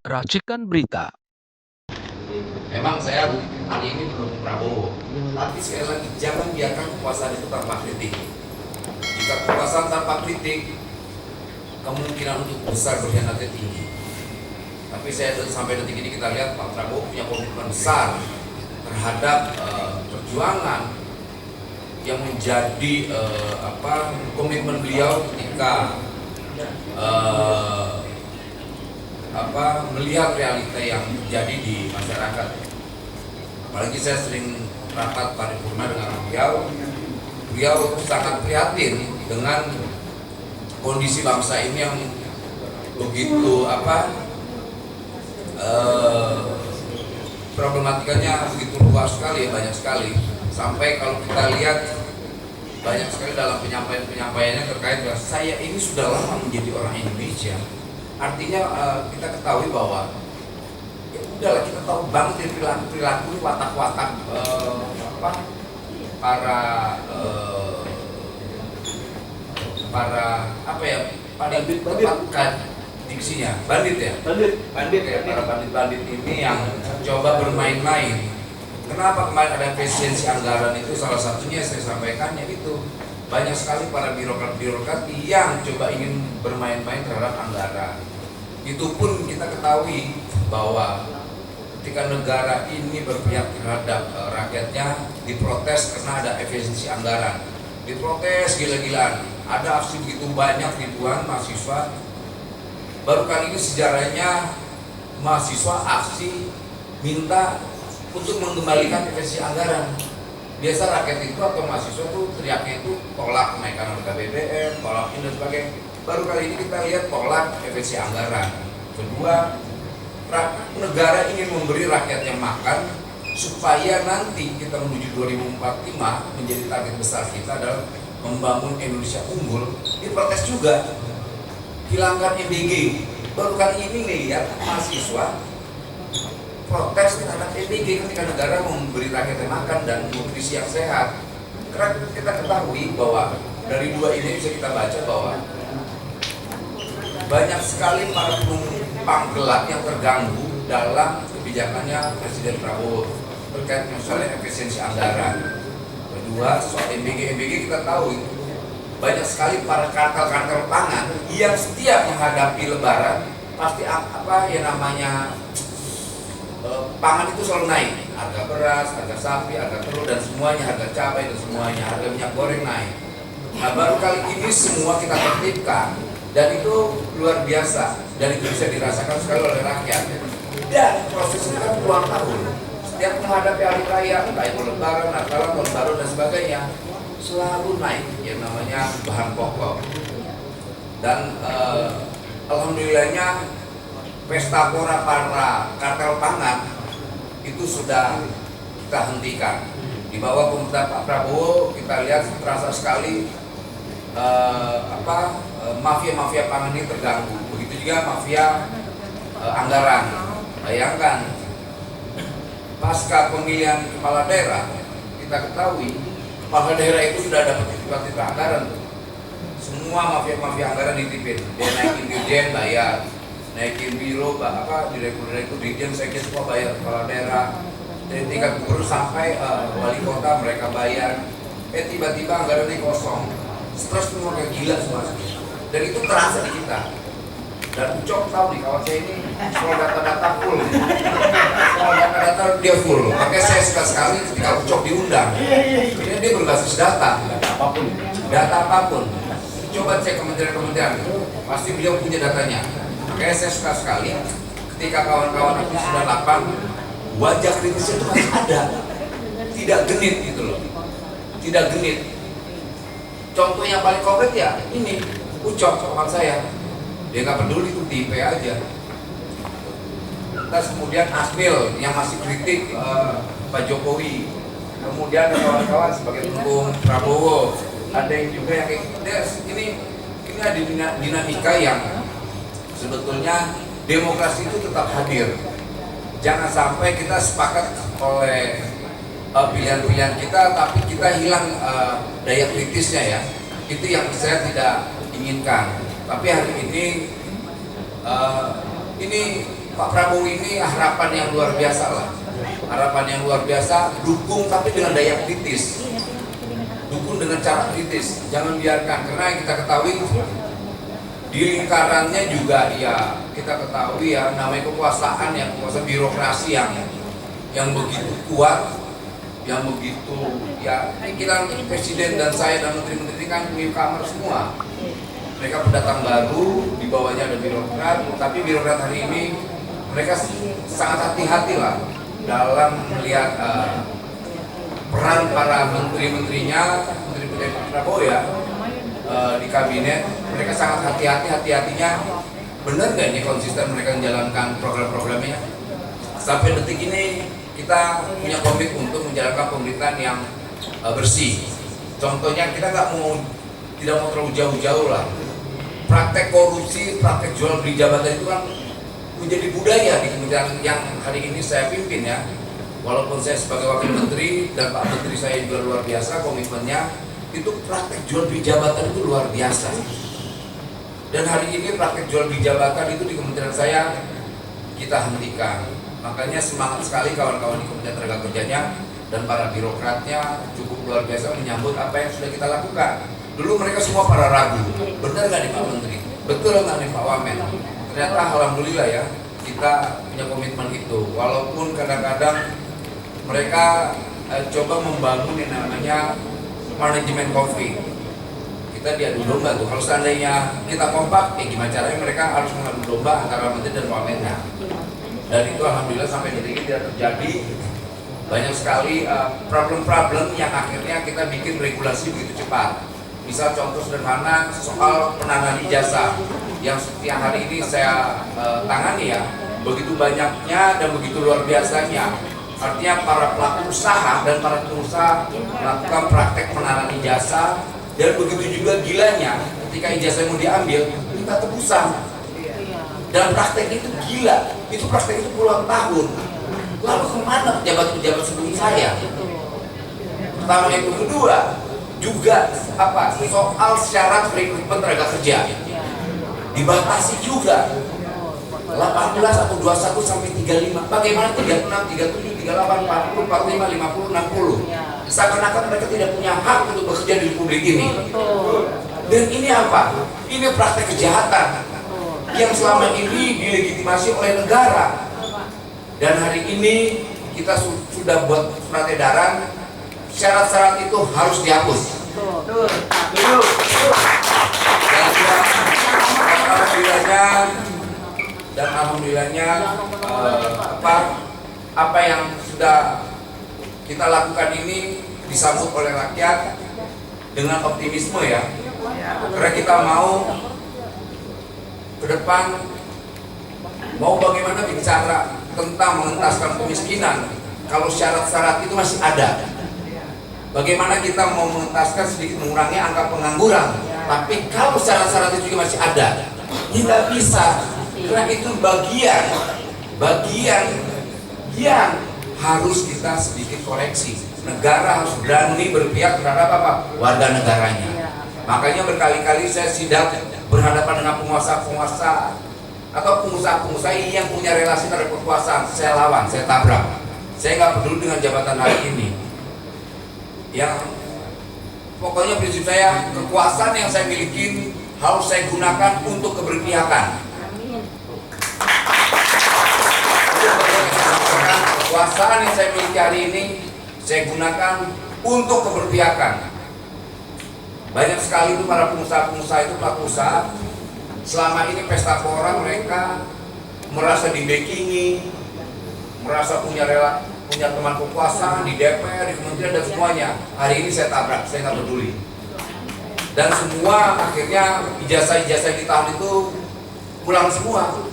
Racikan berita. Memang saya hari ini belum Prabowo, tapi sekali lagi jangan biarkan kekuasaan itu tanpa kritik. Jika kekuasaan tanpa kritik, kemungkinan untuk besar berkhianatnya tinggi. Tapi sampai detik ini kita lihat Pak Prabowo punya komitmen besar terhadap perjuangan yang menjadi komitmen beliau ketika melihat realita yang terjadi di masyarakat. Apalagi saya sering rapat paripurna dengan beliau sangat prihatin dengan kondisi bangsa ini yang begitu problematikanya begitu luas sekali, banyak sekali. Sampai kalau kita lihat banyak sekali dalam penyampaiannya terkait dengan saya ini sudah lama menjadi orang Indonesia. Artinya kita ketahui bahwa ya udahlah, kita tahu banget dari perilaku watak-watak para tepatkan diksinya bandit ya para bandit ini yang coba bermain-main. Kenapa kemarin ada efisiensi anggaran itu salah satunya saya sampaikannya itu banyak sekali para birokrat yang coba ingin bermain-main terhadap anggaran. Itu pun kita ketahui bahwa ketika negara ini berpihak terhadap rakyatnya diprotes karena ada efisiensi anggaran, diprotes gila-gilaan, ada aksi begitu banyak ribuan mahasiswa. Baru kali ini sejarahnya mahasiswa aksi minta untuk mengembalikan efisiensi anggaran. Biasa rakyat itu atau mahasiswa itu teriaknya itu tolak kenaikan harga BBM, tolak ini dan sebagainya. Baru kali ini kita lihat tolak efisiensi anggaran. Kedua, negara ingin memberi rakyatnya makan supaya nanti kita menuju 2045 menjadi target besar kita adalah membangun Indonesia unggul. Diprotes juga, hilangkan EBG. Baru kali ini lihat mahasiswa protes terhadap EBG ketika negara memberi rakyatnya makan dan nutrisi yang sehat. Karena kita ketahui bahwa dari dua ini bisa kita baca bahwa banyak sekali para penumpang gelap yang terganggu dalam kebijakannya Presiden Prabowo terkait misalnya efisiensi anggaran. Kedua, soal EBG kita tahu banyak sekali para kartel-kartel pangan yang setiap menghadapi Lebaran pasti pangan itu selalu naik, harga beras, harga sapi, harga telur dan semuanya, harga cabai dan semuanya, harga minyak goreng naik. Nah, baru kali ini semua kita tertibkan dan itu luar biasa dan itu bisa dirasakan sekali oleh rakyat. Dan proses itu kan puluhan tahun. Setiap menghadapi hari raya, entah itu Lebaran, Natal, Tahun Baru dan sebagainya, selalu naik yang namanya bahan pokok. Dan alhamdulillahnya pesta pora para kartel pangan itu sudah kita hentikan. Di bawah pemerintah Pak Prabowo kita lihat terasa sekali mafia-mafia pangan ini terganggu. Begitu juga mafia anggaran. Bayangkan pasca pemilihan kepala daerah kita ketahui kepala daerah itu sudah dapat tiba-tiba anggaran. Semua mafia-mafia anggaran ditipin. Dia naikin dirjen bayar, naikin biro, direktur dirjen sekjen semua bayar kepala daerah. Dari tingkat gubernur sampai wali kota mereka bayar. Tiba-tiba anggarannya kosong. Stres semua kayak gila semua. Dan itu terasa di kita. Dan Ucok tahu nih, kawan saya ini soal data-data full. Soal data-data dia full. Makanya saya suka sekali ketika Ucok diundang. Dia berbasis data. Data apapun. Coba cek kementerian-kementerian, pasti beliau punya datanya. Makanya saya suka sekali ketika kawan-kawan aku 98 wajah kritisnya itu masih ada, tidak genit gitu loh, tidak genit. Contoh yang paling konkret ya ini Ucok kawan saya, dia nggak peduli itu di IP aja. Terus kemudian Asmil yang masih kritik Pak Jokowi, kemudian kawan-kawan sebagai pendukung Prabowo, ada yang juga yang ini ada dinamika yang sebetulnya demokrasi itu tetap hadir. Jangan sampai kita sepakat oleh pilihan-pilihan kita, tapi kita hilang daya kritisnya ya. Itu yang saya tidak inginkan. Tapi hari ini Pak Prabowo ini harapan yang luar biasa lah, harapan yang luar biasa, dukung tapi dengan daya kritis, dukung dengan cara kritis, jangan biarkan, karena yang kita ketahui di lingkarannya juga ya kita ketahui ya namanya kekuasaan yang kuasa birokrasi yang begitu kuat, yang begitu ya kita presiden dan saya dan menteri-menteri ini kan newcomer semua, mereka pendatang baru, di bawahnya ada birokrat, tapi birokrat hari ini mereka sangat hati-hati lah dalam melihat peran para menteri-menterinya, menteri-menteri Pak Prabowo ya di kabinet, mereka sangat hati-hatinya benar nggak ini konsisten mereka menjalankan program-programnya. Sampai detik ini kita punya komit untuk menjalankan pemerintahan yang bersih. Contohnya kita tidak mau terlalu jauh-jauh lah. Praktek korupsi, praktek jual beli jabatan itu kan menjadi budaya di kementerian yang hari ini saya pimpin ya. Walaupun saya sebagai wakil menteri dan Pak Menteri saya juga luar biasa komitmennya, itu praktek jual beli jabatan itu luar biasa. Dan hari ini praktek jual beli jabatan itu di kementerian saya kita hentikan. Makanya semangat sekali kawan-kawan di Kementerian Tenaga Kerjanya dan para birokratnya cukup luar biasa menyambut apa yang sudah kita lakukan. Dulu mereka semua para ragu, benar nggak nih Pak Menteri? Betul nggak nih Pak Wamen? Ternyata alhamdulillah ya, kita punya komitmen itu. Walaupun kadang-kadang mereka coba membangun yang namanya manajemen konflik. Kita diadu domba tuh. Kalau seandainya kita kompak, gimana caranya mereka harus mengadu domba antara menteri dan wamennya. Dan itu alhamdulillah sampai detik ini tidak terjadi. Banyak sekali problem-problem yang akhirnya kita bikin regulasi begitu cepat. Misal contoh sederhana soal penanganan ijazah yang setiap hari ini saya tangani ya, begitu banyaknya dan begitu luar biasanya. Artinya para pelaku usaha dan para pengusaha melakukan praktek penanganan ijazah, dan begitu juga gilanya ketika ijazah mau diambil minta tebusan. Dan praktek itu gila, itu praktek itu puluhan tahun. Lalu kemana pejabat-pejabat sebelum saya? Pertama itu, kedua juga soal syarat rekrutmen tenaga kerja dibatasi juga 18 atau 21 sampai 35. Bagaimana 36, 37, 38, 40, 45, 50, 60? Seakan-akan mereka tidak punya hak untuk bekerja di Republik ini. Dan ini apa? Ini praktek kejahatan yang selama ini dilegitimasi oleh negara. Dan hari ini kita sudah buat surat edaran, syarat-syarat itu harus dihapus. Dan alhamdulillahnya apa yang sudah kita lakukan ini disambut oleh rakyat dengan optimisme ya. Karena kita mau ke depan mau bagaimana bicara tentang mengentaskan kemiskinan kalau syarat-syarat itu masih ada. Bagaimana kita mau mengentaskan sedikit mengurangi angka pengangguran, tapi kalau syarat-syarat itu juga masih ada, tidak bisa. Karena itu bagian yang harus kita sedikit koreksi. Negara harus berani berpihak terhadap warga negaranya. Makanya berkali-kali saya sidak berhadapan dengan penguasa-penguasa atau pengusaha-pengusaha yang punya relasi terhadap kekuasaan. Saya lawan, saya tabrak. Saya nggak peduli dengan jabatan hari ini. Yang pokoknya prinsip saya, kekuasaan yang saya miliki harus saya gunakan untuk keberpihakan. Kekuasaan yang saya miliki hari ini saya gunakan untuk keberpihakan. Banyak sekali itu para pengusaha-pengusaha itu pelaku usaha selama ini pesta pora mereka merasa di-backingi, merasa punya teman kekuasaan di DPR, di kementerian dan semuanya. Hari ini saya tabrak, saya nggak peduli. Dan semua akhirnya ijazah-ijazah di tahun itu pulang semua.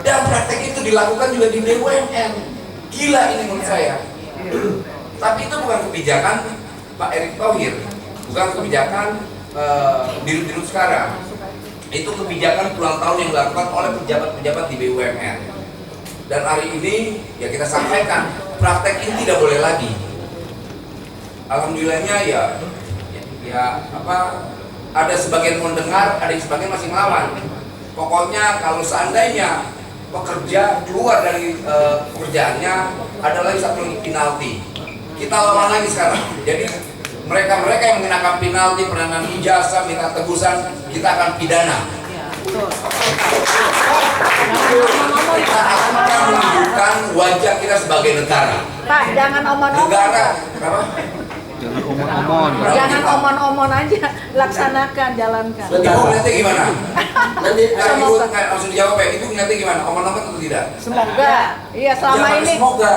Dan praktek itu dilakukan juga di BUMN. Gila ini menurut saya. Tapi itu bukan kebijakan Pak Erick Thohir, bukan kebijakan dirut-dirut sekarang. Itu kebijakan puluhan tahun yang dilakukan oleh pejabat-pejabat di BUMN. Dan hari ini ya kita sampaikan praktek ini tidak boleh lagi. Alhamdulillahnya ada sebagian mendengar, ada yang sebagian masih melawan. Pokoknya kalau seandainya pekerja keluar dari pekerjaannya, ada lagi satu lagi penalti. Kita lawan lagi sekarang. Jadi mereka yang mengenakan penalti, penanganan ijazah, minta tebusan, kita akan pidana. Kita akan menunjukkan wajah kita sebagai negara. Pak, jangan omon-omon. Negara, kenapa? Jangan omon-omon. Jangan omon-omon aja, laksanakan, jalankan. Ibu nanti gimana? Nanti Ibu Semoga. langsung dijawab ya. Ibu nanti gimana? Omon-omon atau tidak? Semoga. Iya, selama Jangan ini. semoga.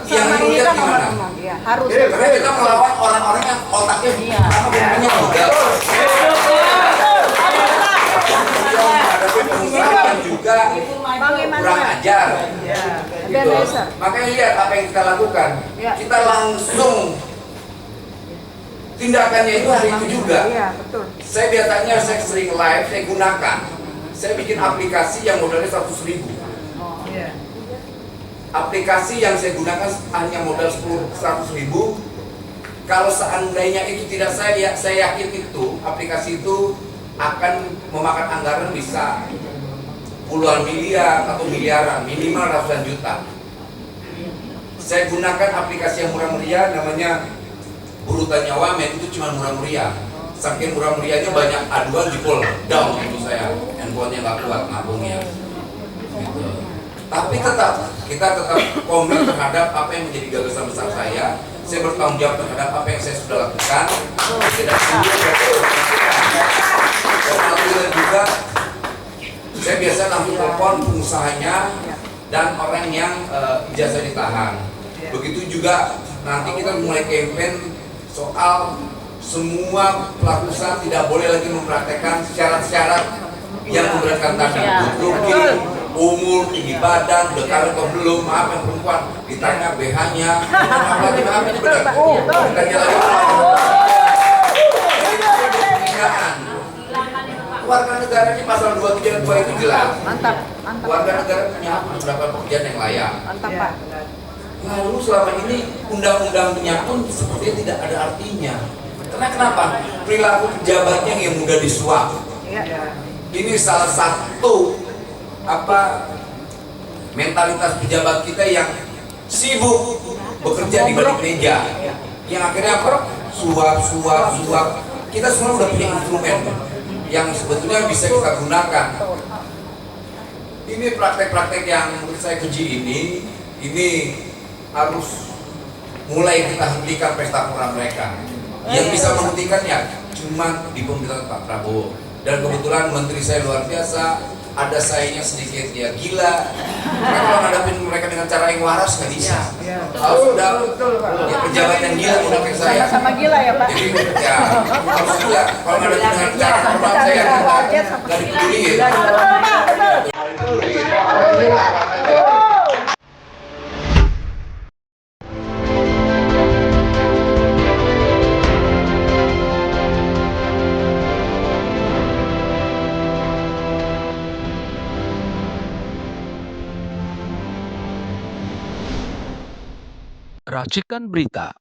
Yang Selama Ibu ini lihat kan gimana? omon-omon. Iya, harus. Karena kita melawan orang-orang yang otaknya bumbunya muda. Menghadapi pengusaha yang juga kurang ajar. Gitu. Makanya lihat apa yang kita lakukan. Kita langsung tindakannya itu hari itu juga. Iya, betul. Saya biasanya saya sering live, saya gunakan. Saya bikin aplikasi yang modalnya 100.000. Aplikasi yang saya gunakan hanya modal 100.000. Kalau seandainya itu tidak saya yakin itu aplikasi itu akan memakan anggaran bisa puluhan miliar atau miliaran, minimal ratusan juta. Saya gunakan aplikasi yang murah meriah, namanya Burutannya Wamen, itu cuma murah meriah. Saking murah meriahnya banyak aduan jebol down itu saya, handphonenya nggak kuat ngabungnya. Gitu. Tapi kita tetap komit terhadap apa yang menjadi gagasan besar saya. Saya bertanggung jawab terhadap apa yang saya sudah lakukan. Tidak dan juga saya biasa langsung telepon pengusahanya dan orang yang ijazah ditahan. Begitu juga nanti kita mulai campaign soal semua pelaku usaha tidak boleh lagi mempraktekkan syarat-syarat yang memberatkan tadi. Rugi, umur, tinggi badan, udah kawin atau belum, maaf yang perempuan, ditanya BH-nya, maaf ini benar. Ditanya lagi penghinaan. Warga negara ini pasal 272 itu jelas. Mantap. Warga negara punya hak mendapatkan pekerjaan yang layak. Mantap, Pak. Lalu selama ini undang-undangnya pun sepertinya tidak ada artinya. Karena kenapa? Perilaku pejabatnya yang mudah disuap. Ini salah satu mentalitas pejabat kita yang sibuk bekerja di balik meja. Yang akhirnya suap. Kita semua udah punya instrumen yang sebetulnya bisa kita gunakan. Ini praktek-praktek yang menurut saya keji ini harus mulai kita hentikan pesta pora mereka. Yang bisa menghentikannya cuma di pemerintahan Pak Prabowo. Dan kebetulan menteri saya luar biasa, ada sayanya sedikit ya gila. Karena kalau ngadapin mereka dengan cara yang waras nggak bisa. Harus udah ya pejabat yang gila udah kayak saya. Sama gila ya, Pak. Jadi ya harus gila. Kalau ngadapin dengan cara normal saya nggak dipeduliin. Racikan Berita